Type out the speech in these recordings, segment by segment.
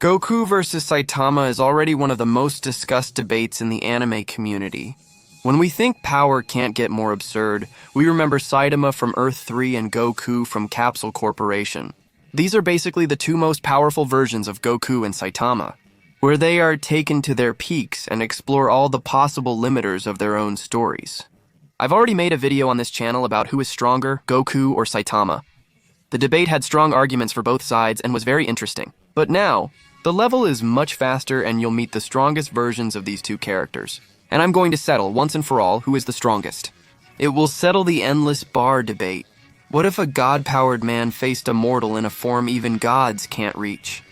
Goku versus Saitama is already one of the most discussed debates in the anime community. When we think power can't get more absurd, we remember Saitama from Earth 3 and Go-Kuu from Capsule Corporation. These are basically the two most powerful versions of Goku and Saitama, where they are taken to their peaks and explore all the possible limiters of their own stories. I've already made a video on this channel about who is stronger, Goku or Saitama. The debate had strong arguments for both sides and was very interesting. But now, the level is much faster and you'll meet the strongest versions of these two characters. And I'm going to settle, once and for all, who is the strongest. It will settle the endless bar debate. What if a god-powered man faced a mortal in a form even gods can't reach?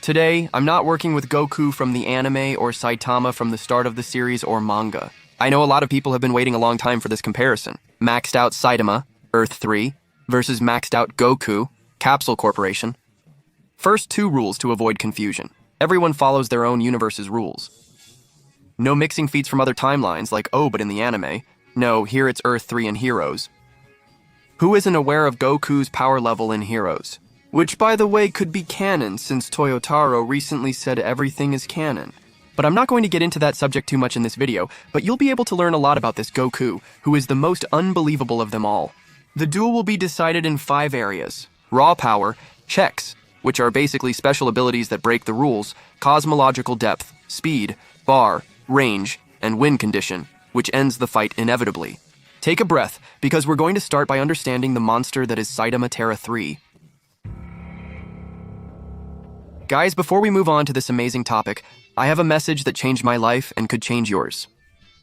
Today, I'm not working with Goku from the anime or Saitama from the start of the series or manga. I know a lot of people have been waiting a long time for this comparison. Maxed out Saitama, Earth 3, versus maxed out Goku, Capsule Corporation. First, two rules to avoid confusion. Everyone follows their own universe's rules. No mixing feats from other timelines like but in the anime. No, here it's Earth 3 and Heroes. Who isn't aware of Goku's power level in Heroes? Which, by the way, could be canon since Toyotaro recently said everything is canon. But I'm not going to get into that subject too much in this video, but you'll be able to learn a lot about this Goku, who is the most unbelievable of them all. The duel will be decided in 5 areas. Raw power, checks, which are basically special abilities that break the rules, cosmological depth, speed, bar, range, and win condition, which ends the fight inevitably. Take a breath, because we're going to start by understanding the monster that is Saitama Terra 3. Guys, before we move on to this amazing topic, I have a message that changed my life and could change yours.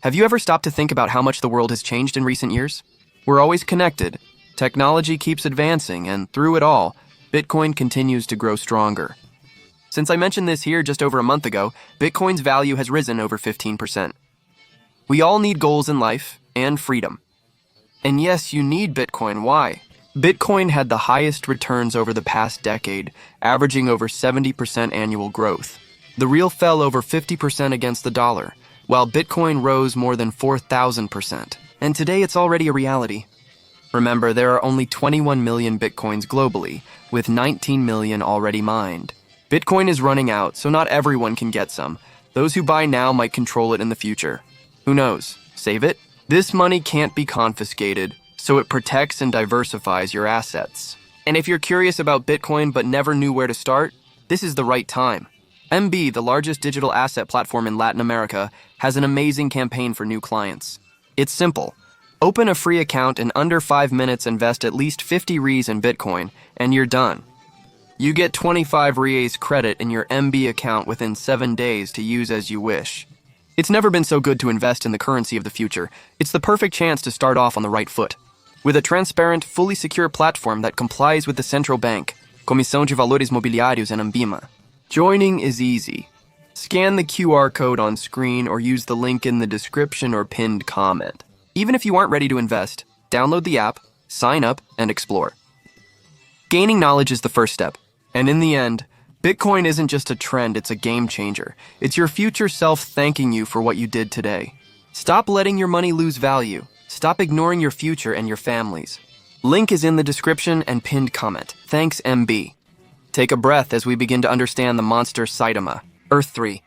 Have you ever stopped to think about how much the world has changed in recent years? We're always connected. Technology keeps advancing, and through it all, Bitcoin continues to grow stronger. Since I mentioned this here just over a month ago, Bitcoin's value has risen over 15%. We all need goals in life and freedom. And yes, you need Bitcoin. Why? Bitcoin had the highest returns over the past decade, averaging over 70% annual growth. The real fell over 50% against the dollar, while Bitcoin rose more than 4,000%. And today it's already a reality. Remember, there are only 21 million Bitcoins globally, with 19 million already mined. Bitcoin is running out, so not everyone can get some. Those who buy now might control it in the future. Who knows? Save it? This money can't be confiscated, so it protects and diversifies your assets. And if you're curious about Bitcoin but never knew where to start, this is the right time. MB, the largest digital asset platform in Latin America, has an amazing campaign for new clients. It's simple. Open a free account and under 5 minutes invest at least 50 Ries in Bitcoin, and you're done. You get 25 Ries credit in your MB account within 7 days to use as you wish. It's never been so good to invest in the currency of the future. It's the perfect chance to start off on the right foot. With a transparent, fully secure platform that complies with the central bank, Comissão de Valores Mobiliários and Ambima. Joining is easy. Scan the QR code on screen or use the link in the description or pinned comment. Even if you aren't ready to invest, download the app, sign up, and explore. Gaining knowledge is the first step. And in the end, Bitcoin isn't just a trend, it's a game changer. It's your future self thanking you for what you did today. Stop letting your money lose value. Stop ignoring your future and your families. Link is in the description and pinned comment. Thanks, MB. Take a breath as we begin to understand the monster Saitama, Earth 3.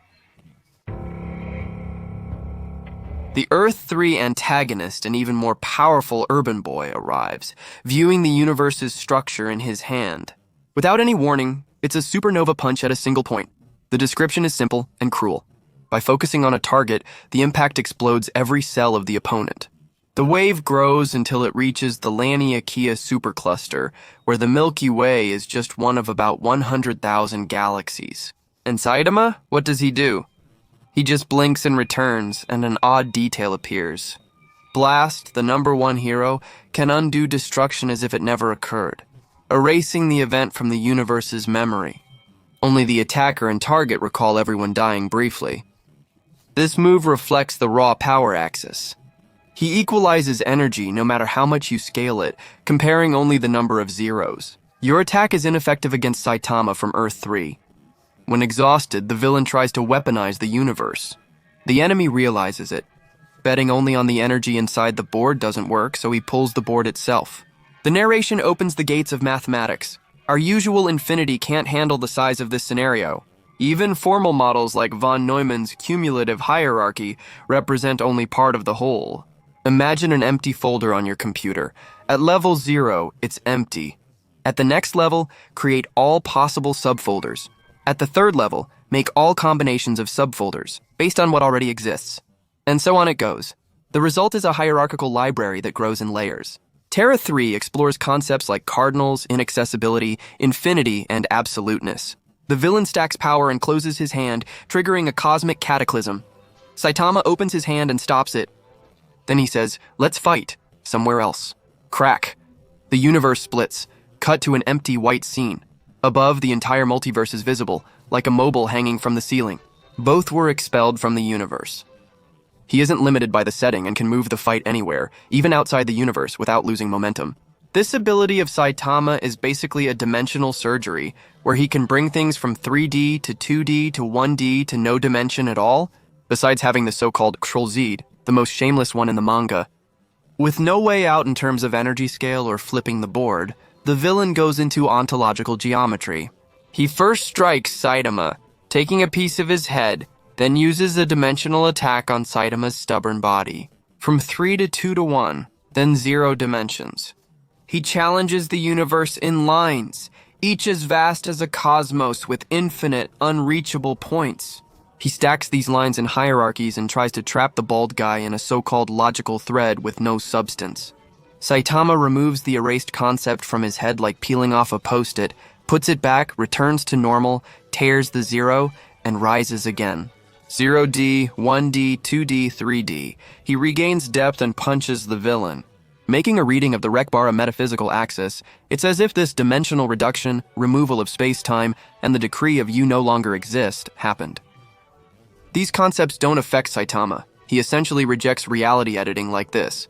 The Earth 3 antagonist, an even more powerful urban boy, arrives, viewing the universe's structure in his hand. Without any warning, it's a supernova punch at a single point. The description is simple and cruel. By focusing on a target, the impact explodes every cell of the opponent. The wave grows until it reaches the Laniakea supercluster, where the Milky Way is just one of about 100,000 galaxies. And Saitama? What does he do? He just blinks and returns, and an odd detail appears. Blast, the #1 hero, can undo destruction as if it never occurred, erasing the event from the universe's memory. Only the attacker and target recall everyone dying briefly. This move reflects the raw power axis. He equalizes energy no matter how much you scale it, comparing only the number of zeros. Your attack is ineffective against Saitama from Earth 3. When exhausted, the villain tries to weaponize the universe. The enemy realizes it. Betting only on the energy inside the board doesn't work, so he pulls the board itself. The narration opens the gates of mathematics. Our usual infinity can't handle the size of this scenario. Even formal models like von Neumann's cumulative hierarchy represent only part of the whole. Imagine an empty folder on your computer. At level 0, it's empty. At the next level, create all possible subfolders. At the third level, make all combinations of subfolders, based on what already exists. And so on it goes. The result is a hierarchical library that grows in layers. Terra 3 explores concepts like cardinals, inaccessibility, infinity, and absoluteness. The villain stacks power and closes his hand, triggering a cosmic cataclysm. Saitama opens his hand and stops it. Then he says, "Let's fight, somewhere else." Crack. The universe splits. Cut to an empty white scene. Above, the entire multiverse is visible, like a mobile hanging from the ceiling. Both were expelled from the universe. He isn't limited by the setting and can move the fight anywhere, even outside the universe, without losing momentum. This ability of Saitama is basically a dimensional surgery, where he can bring things from 3D to 2D to 1D to no dimension at all, besides having the so-called Capsule, the most shameless one in the manga. With no way out in terms of energy scale or flipping the board, the villain goes into ontological geometry. He first strikes Saitama, taking a piece of his head, then uses a dimensional attack on Saitama's stubborn body. From 3 to 2 to 1, then 0 dimensions. He challenges the universe in lines, each as vast as a cosmos with infinite, unreachable points. He stacks these lines in hierarchies and tries to trap the bald guy in a so-called logical thread with no substance. Saitama removes the erased concept from his head like peeling off a post-it, puts it back, returns to normal, tears the 0, and rises again. 0D, 1D, 2D, 3D. He regains depth and punches the villain. Making a reading of the Rekbara metaphysical axis, it's as if this dimensional reduction, removal of space-time, and the decree of you no longer exist happened. These concepts don't affect Saitama. He essentially rejects reality editing like this.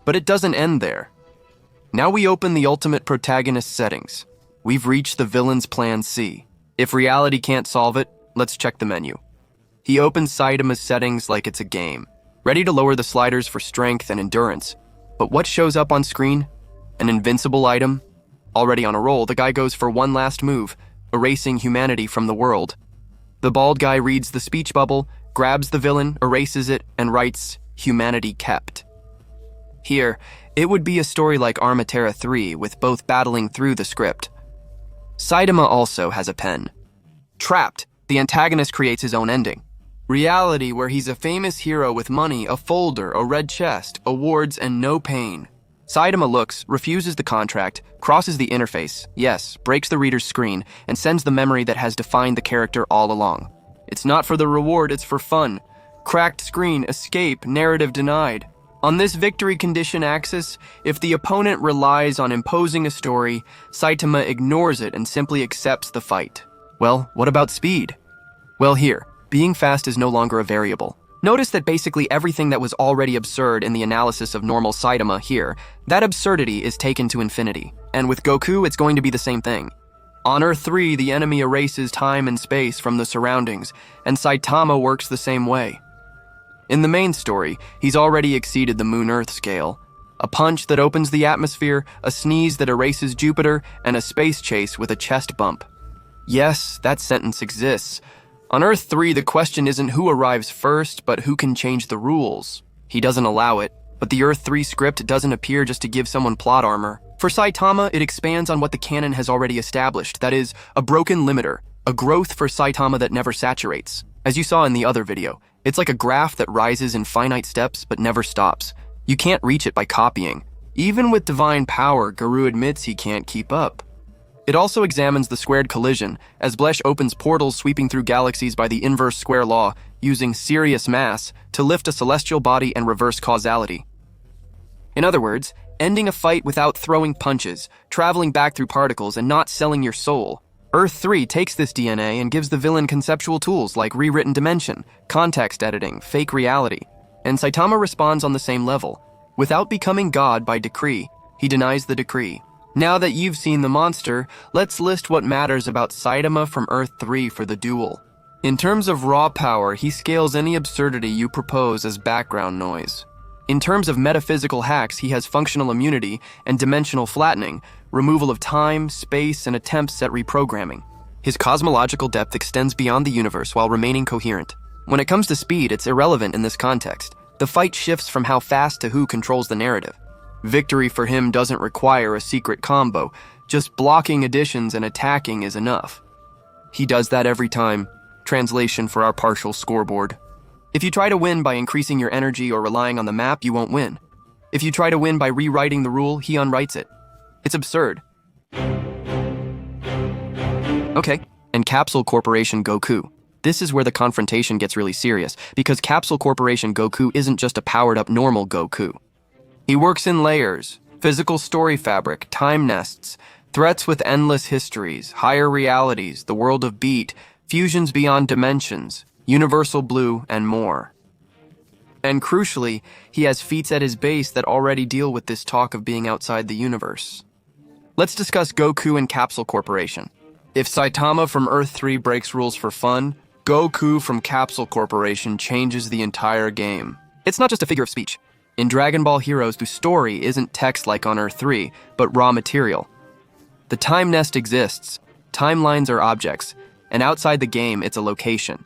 But it doesn't end there. Now we open the ultimate protagonist settings. We've reached the villain's plan C. If reality can't solve it, let's check the menu. He opens Saitama's settings like it's a game, ready to lower the sliders for strength and endurance. But what shows up on screen? An invincible item? Already on a roll, the guy goes for one last move, erasing humanity from the world. The bald guy reads the speech bubble, grabs the villain, erases it, and writes, "Humanity kept." Here, it would be a story like Terra 3, with both battling through the script. Saitama also has a pen. Trapped, the antagonist creates his own ending. Reality, where he's a famous hero with money, a folder, a red chest, awards, and no pain. Saitama looks, refuses the contract, crosses the interface, yes, breaks the reader's screen, and sends the memory that has defined the character all along. It's not for the reward, it's for fun. Cracked screen, escape, narrative denied. On this victory condition axis, if the opponent relies on imposing a story, Saitama ignores it and simply accepts the fight. Well, what about speed? Well, here, being fast is no longer a variable. Notice that basically everything that was already absurd in the analysis of normal Saitama here, that absurdity is taken to infinity. And with Goku, it's going to be the same thing. On Earth 3, the enemy erases time and space from the surroundings, and Saitama works the same way. In the main story, he's already exceeded the Moon-Earth scale. A punch that opens the atmosphere, a sneeze that erases Jupiter, and a space chase with a chest bump. Yes, that sentence exists. On Earth 3, the question isn't who arrives first, but who can change the rules. He doesn't allow it, but the Earth 3 script doesn't appear just to give someone plot armor. For Saitama, it expands on what the canon has already established, that is, a broken limiter, a growth for Saitama that never saturates. As you saw in the other video, it's like a graph that rises in finite steps but never stops. You can't reach it by copying. Even with divine power, Guru admits he can't keep up. It also examines the squared collision, as Blesh opens portals sweeping through galaxies by the inverse square law, using serious mass to lift a celestial body and reverse causality. In other words, ending a fight without throwing punches, traveling back through particles, and not selling your soul. Earth 3 takes this DNA and gives the villain conceptual tools like rewritten dimension, context editing, fake reality. And Saitama responds on the same level. Without becoming God by decree, he denies the decree. Now that you've seen the monster, let's list what matters about Saitama from Earth 3 for the duel. In terms of raw power, he scales any absurdity you propose as background noise. In terms of metaphysical hacks, he has functional immunity and dimensional flattening, removal of time, space, and attempts at reprogramming. His cosmological depth extends beyond the universe while remaining coherent. When it comes to speed, it's irrelevant in this context. The fight shifts from how fast to who controls the narrative. Victory for him doesn't require a secret combo. Just blocking additions and attacking is enough. He does that every time. Translation for our partial scoreboard. If you try to win by increasing your energy or relying on the map, you won't win. If you try to win by rewriting the rule, he unwrites it. It's absurd. Okay, and Capsule Corporation Goku. This is where the confrontation gets really serious, because Capsule Corporation Goku isn't just a powered-up normal Goku. He works in layers, physical story fabric, time nests, threats with endless histories, higher realities, the world of Beat, fusions beyond dimensions, universal blue, and more. And crucially, he has feats at his base that already deal with this talk of being outside the universe. Let's discuss Goku and Capsule Corporation. If Saitama from Earth 3 breaks rules for fun, Goku from Capsule Corporation changes the entire game. It's not just a figure of speech. In Dragon Ball Heroes, the story isn't text like on Earth 3, but raw material. The time nest exists, timelines are objects, and outside the game, it's a location.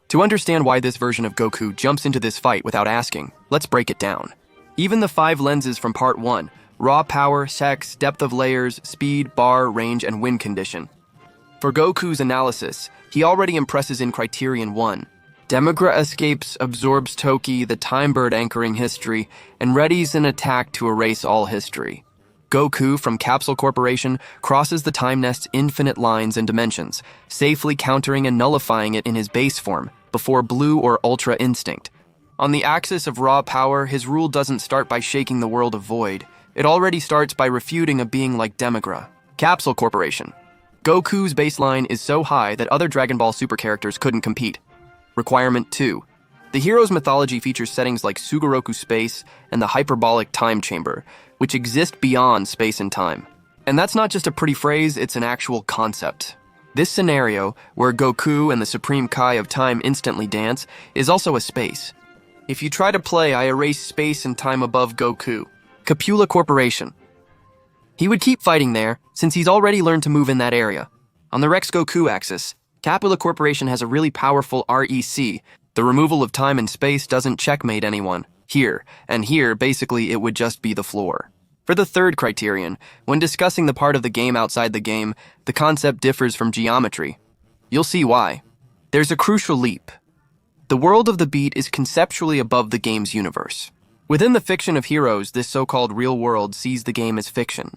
To understand why this version of Goku jumps into this fight without asking, let's break it down. Even the 5 lenses from Part 1, raw power, sex, depth of layers, speed, bar, range, and win condition. For Goku's analysis, he already impresses in Criterion 1. Demigra escapes, absorbs Toki, the time bird anchoring history, and readies an attack to erase all history. Goku from Capsule Corporation crosses the time nest's infinite lines and dimensions, safely countering and nullifying it in his base form, before Blue or Ultra Instinct. On the axis of raw power, his rule doesn't start by shaking the world of void. It already starts by refuting a being like Demigra. Capsule Corporation. Goku's baseline is so high that other Dragon Ball Super characters couldn't compete. Requirement 2. The hero's mythology features settings like Sugoroku Space and the hyperbolic time chamber, which exist beyond space and time. And that's not just a pretty phrase, it's an actual concept. This scenario, where Goku and the Supreme Kai of Time instantly dance, is also a space. If you try to play, I erase space and time above Goku. Capsule Corporation. He would keep fighting there, since he's already learned to move in that area. On the Rex Goku axis, Capsule Corporation has a really powerful REC. The removal of time and space doesn't checkmate anyone. Here, and here, basically, it would just be the floor. For the third criterion, when discussing the part of the game outside the game, the concept differs from geometry. You'll see why. There's a crucial leap. The world of the Beat is conceptually above the game's universe. Within the fiction of heroes, this so-called real world sees the game as fiction.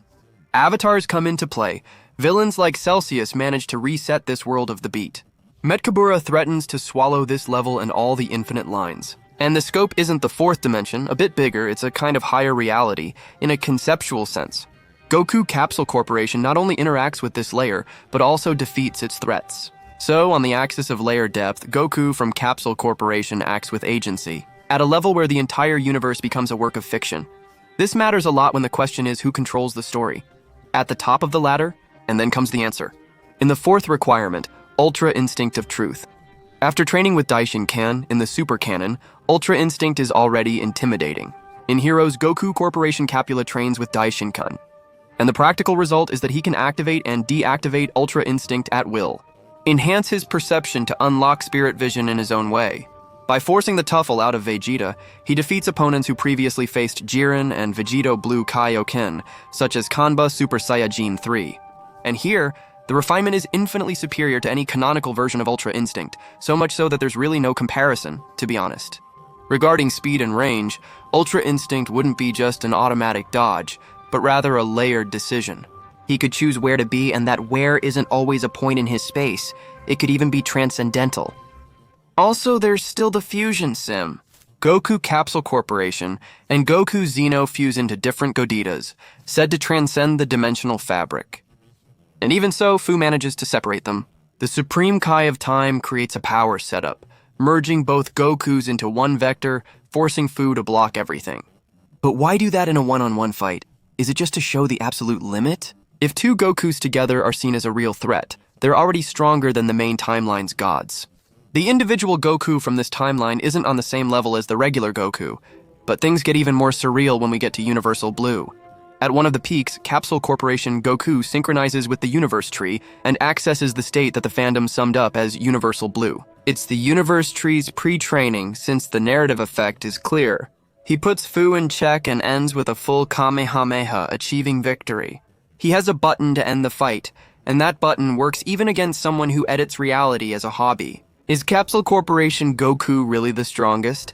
Avatars come into play. Villains like Celsius manage to reset this world of the Beat. Metkabura threatens to swallow this level and all the infinite lines. And the scope isn't the fourth dimension, a bit bigger, it's a kind of higher reality, in a conceptual sense. Goku Capsule Corporation not only interacts with this layer, but also defeats its threats. So, on the axis of layer depth, Goku from Capsule Corporation acts with agency, at a level where the entire universe becomes a work of fiction. This matters a lot when the question is who controls the story. At the top of the ladder, and then comes the answer. In the fourth requirement, Ultra Instinct of Truth. After training with Daishin-kan in the Super Canon, Ultra Instinct is already intimidating. In Heroes, Goku Corporation Capula trains with Daishin-kan. And the practical result is that he can activate and deactivate Ultra Instinct at will. Enhance his perception to unlock spirit vision in his own way. By forcing the Tuffle out of Vegeta, he defeats opponents who previously faced Jiren and Vegito Blue Kaioken, such as Kanba Super Saiyajin 3. And here, the refinement is infinitely superior to any canonical version of Ultra Instinct, so much so that there's really no comparison, to be honest. Regarding speed and range, Ultra Instinct wouldn't be just an automatic dodge, but rather a layered decision. He could choose where to be, and that where isn't always a point in his space. It could even be transcendental. Also, there's still the fusion sim. Goku Capsule Corporation and Goku Xeno fuse into different Goditas, said to transcend the dimensional fabric. And even so, Fu manages to separate them. The Supreme Kai of Time creates a power setup, merging both Gokus into one vector, forcing Fu to block everything. But why do that in a one-on-one fight? Is it just to show the absolute limit? If two Gokus together are seen as a real threat, they're already stronger than the main timeline's gods. The individual Goku from this timeline isn't on the same level as the regular Goku, but things get even more surreal when we get to Universal Blue. At one of the peaks, Capsule Corporation Goku synchronizes with the Universe Tree and accesses the state that the fandom summed up as Universal Blue. It's the Universe Tree's pre-training, since the narrative effect is clear. He puts Fu in check and ends with a full Kamehameha, achieving victory. He has a button to end the fight, and that button works even against someone who edits reality as a hobby. Is Capsule Corporation Goku really the strongest?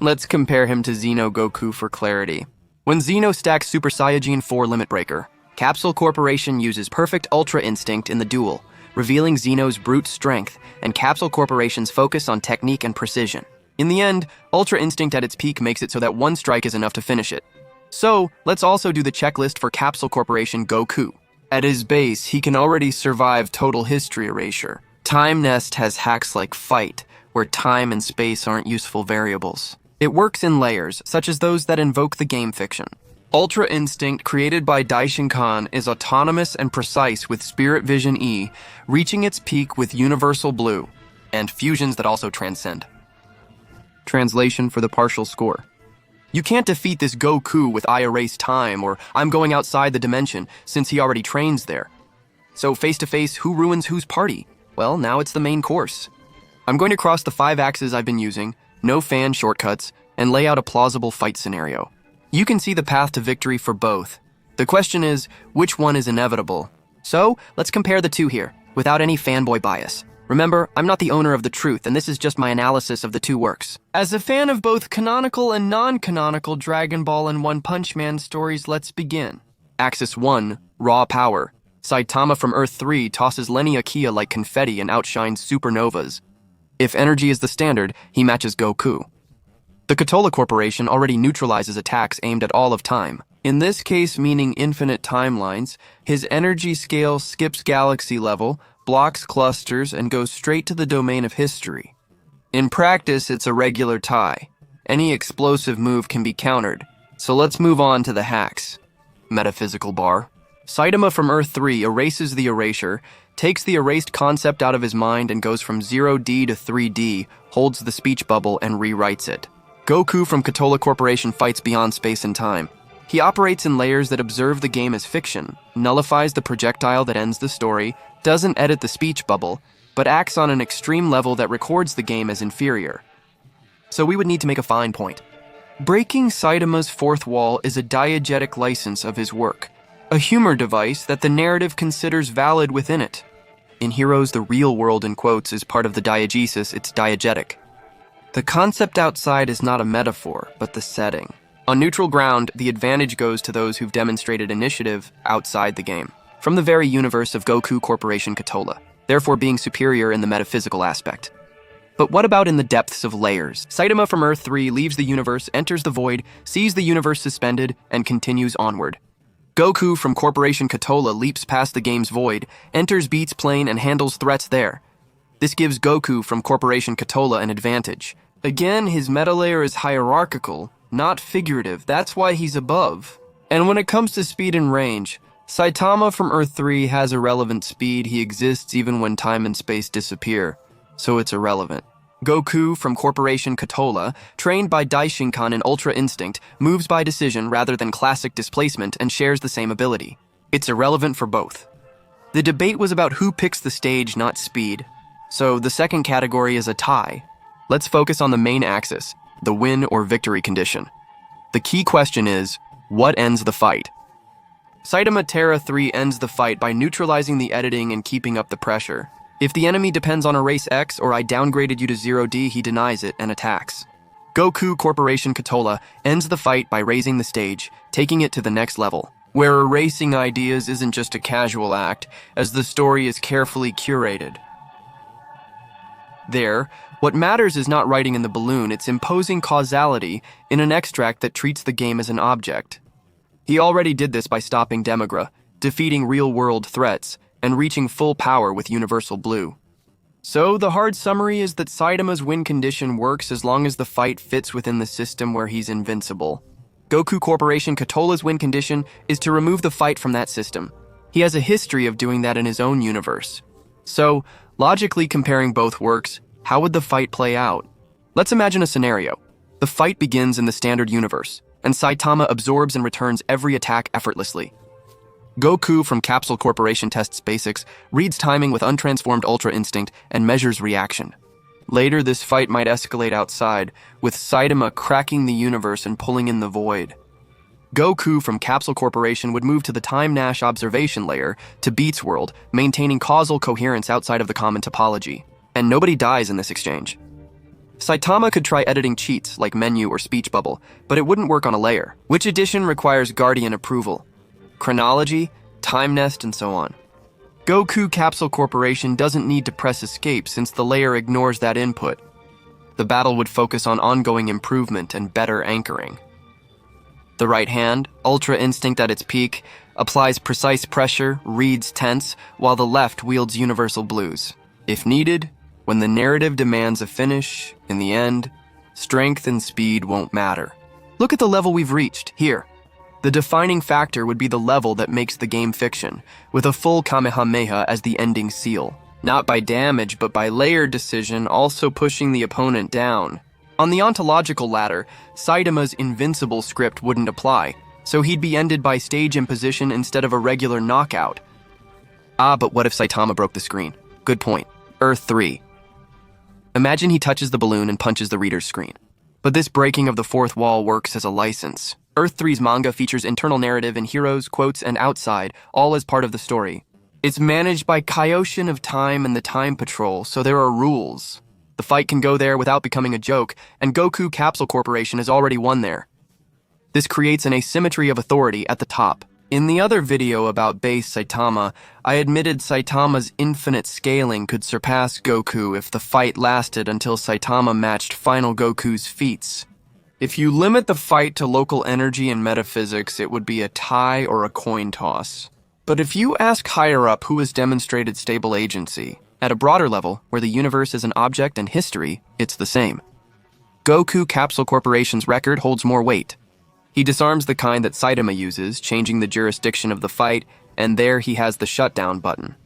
Let's compare him to Xeno Goku for clarity. When Xeno stacks Super Saiyajin 4 Limit Breaker, Capsule Corporation uses Perfect Ultra Instinct in the duel, revealing Xeno's brute strength and Capsule Corporation's focus on technique and precision. In the end, Ultra Instinct at its peak makes it so that one strike is enough to finish it. So, let's also do the checklist for Capsule Corporation Goku. At his base, he can already survive total history erasure. Time Nest has hacks like Fight, where time and space aren't useful variables. It works in layers, such as those that invoke the game fiction. Ultra Instinct, created by Daishinkan, is autonomous and precise with Spirit Vision E, reaching its peak with Universal Blue, and fusions that also transcend. Translation for the partial score. You can't defeat this Go-Kuu with I erase time or I'm going outside the dimension, since he already trains there. So face-to-face, who ruins whose party? Well, now it's the main course. I'm going to cross the 5 axes I've been using, no fan shortcuts, and lay out a plausible fight scenario. You can see the path to victory for both. The question is, which one is inevitable? So, let's compare the two here, without any fanboy bias. Remember, I'm not the owner of the truth, and this is just my analysis of the two works. As a fan of both canonical and non-canonical Dragon Ball and One Punch Man stories, let's begin. Axis 1, Raw Power. Saitama from Earth 3 tosses Lenny Akia like confetti and outshines supernovas. If energy is the standard, he matches Goku. The Katola Corporation already neutralizes attacks aimed at all of time. In this case, meaning infinite timelines, his energy scale skips galaxy level, blocks clusters, and goes straight to the domain of history. In practice, it's a regular tie. Any explosive move can be countered. So let's move on to the hacks. Metaphysical bar. Saitama from Earth 3 erases the erasure, takes the erased concept out of his mind and goes from 0D to 3D, holds the speech bubble, and rewrites it. Goku from Katola Corporation fights beyond space and time. He operates in layers that observe the game as fiction, nullifies the projectile that ends the story, doesn't edit the speech bubble, but acts on an extreme level that records the game as inferior. So we would need to make a fine point. Breaking Saitama's fourth wall is a diegetic license of his work, a humor device that the narrative considers valid within it. In Heroes, the real world, in quotes, is part of the diegesis, it's diegetic. The concept outside is not a metaphor, but the setting. On neutral ground, the advantage goes to those who've demonstrated initiative outside the game, from the very universe of Goku Corporation Katola, therefore being superior in the metaphysical aspect. But what about in the depths of layers? Saitama from Earth 3 leaves the universe, enters the void, sees the universe suspended, and continues onward. Goku from Corporation Katola leaps past the game's void, enters Beats' plane, and handles threats there. This gives Goku from Corporation Katola an advantage. Again, his meta layer is hierarchical, not figurative, that's why he's above. And when it comes to speed and range, Saitama from Earth 3 has irrelevant speed, he exists even when time and space disappear, so it's irrelevant. Goku from Corporation Katola, trained by Daishinkan in Ultra Instinct, moves by decision rather than classic displacement and shares the same ability. It's irrelevant for both. The debate was about who picks the stage, not speed. So the second category is a tie. Let's focus on the main axis, the win or victory condition. The key question is, what ends the fight? Saitama Terra 3 ends the fight by neutralizing the editing and keeping up the pressure. If the enemy depends on erase X or I downgraded you to 0D, he denies it and attacks. Goku Corporation Katola ends the fight by raising the stage, taking it to the next level, where erasing ideas isn't just a casual act, as the story is carefully curated. There, what matters is not writing in the balloon, it's imposing causality in an extract that treats the game as an object. He already did this by stopping Demigra, defeating real-world threats, and reaching full power with Universal Blue. So the hard summary is that Saitama's win condition works as long as the fight fits within the system where he's invincible. Goku Corporation Katola's win condition is to remove the fight from that system. He has a history of doing that in his own universe. So, logically comparing both works, how would the fight play out? Let's imagine a scenario. The fight begins in the standard universe. and Saitama absorbs and returns every attack effortlessly. Go-Kuu from Capsule Corporation tests basics, reads timing with untransformed Ultra Instinct, and measures reaction. Later, this fight might escalate outside, with Saitama cracking the universe and pulling in the void. Go-Kuu from Capsule Corporation would move to the Time Nash observation layer to Beats world, maintaining causal coherence outside of the common topology. And nobody dies in this exchange. Saitama could try editing cheats like menu or speech bubble, but it wouldn't work on a layer. Which edition requires Guardian approval? Chronology, Time Nest, and so on. Go-Kuu Capsule Corporation doesn't need to press escape since the layer ignores that input. The battle would focus on ongoing improvement and better anchoring. The right hand, Ultra Instinct at its peak, applies precise pressure, reads tense, while the left wields universal blues. If needed, when the narrative demands a finish, in the end, strength and speed won't matter. Look at the level we've reached, here. The defining factor would be the level that makes the game fiction, with a full Kamehameha as the ending seal. Not by damage, but by layer decision, also pushing the opponent down. On the ontological ladder, Saitama's invincible script wouldn't apply, so he'd be ended by stage imposition instead of a regular knockout. But what if Saitama broke the screen? Good point. Earth 3. Imagine he touches the balloon and punches the reader's screen. But this breaking of the fourth wall works as a license. Earth 3's manga features internal narrative and heroes, quotes, and outside, all as part of the story. It's managed by Kaioshin of Time and the Time Patrol, so there are rules. The fight can go there without becoming a joke, and Go-Kuu Capsule Corporation has already won there. This creates an asymmetry of authority at the top. In the other video about base Saitama, I admitted Saitama's infinite scaling could surpass Goku if the fight lasted until Saitama matched final Goku's feats. If you limit the fight to local energy and metaphysics, it would be a tie or a coin toss. But if you ask higher up who has demonstrated stable agency, at a broader level, where the universe is an object and history, it's the same. Go-Kuu Capsule Corporation's record holds more weight. He disarms the kind that Saitama uses, changing the jurisdiction of the fight, and there he has the shutdown button.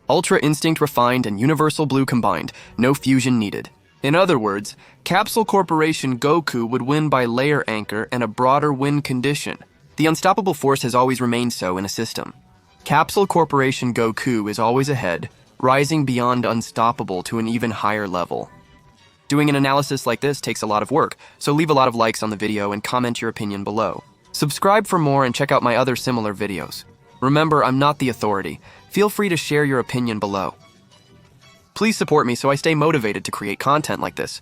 Ultra Instinct refined and Universal Blue combined, no fusion needed. In other words, Capsule Corporation Goku would win by layer anchor and a broader win condition. The unstoppable force has always remained so in a system. Capsule Corporation Goku is always ahead, rising beyond unstoppable to an even higher level. Doing an analysis like this takes a lot of work, so leave a lot of likes on the video and comment your opinion below. Subscribe for more and check out my other similar videos. Remember, I'm not the authority. Feel free to share your opinion below. Please support me so I stay motivated to create content like this.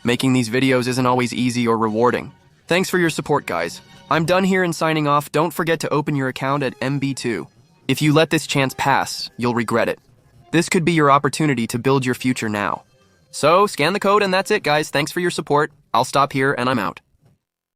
Making these videos isn't always easy or rewarding. Thanks for your support, guys. I'm done here and signing off. Don't forget to open your account at MB2. If you let this chance pass, you'll regret it. This could be your opportunity to build your future now. So, scan the code and that's it, guys. Thanks for your support. I'll stop here and I'm out.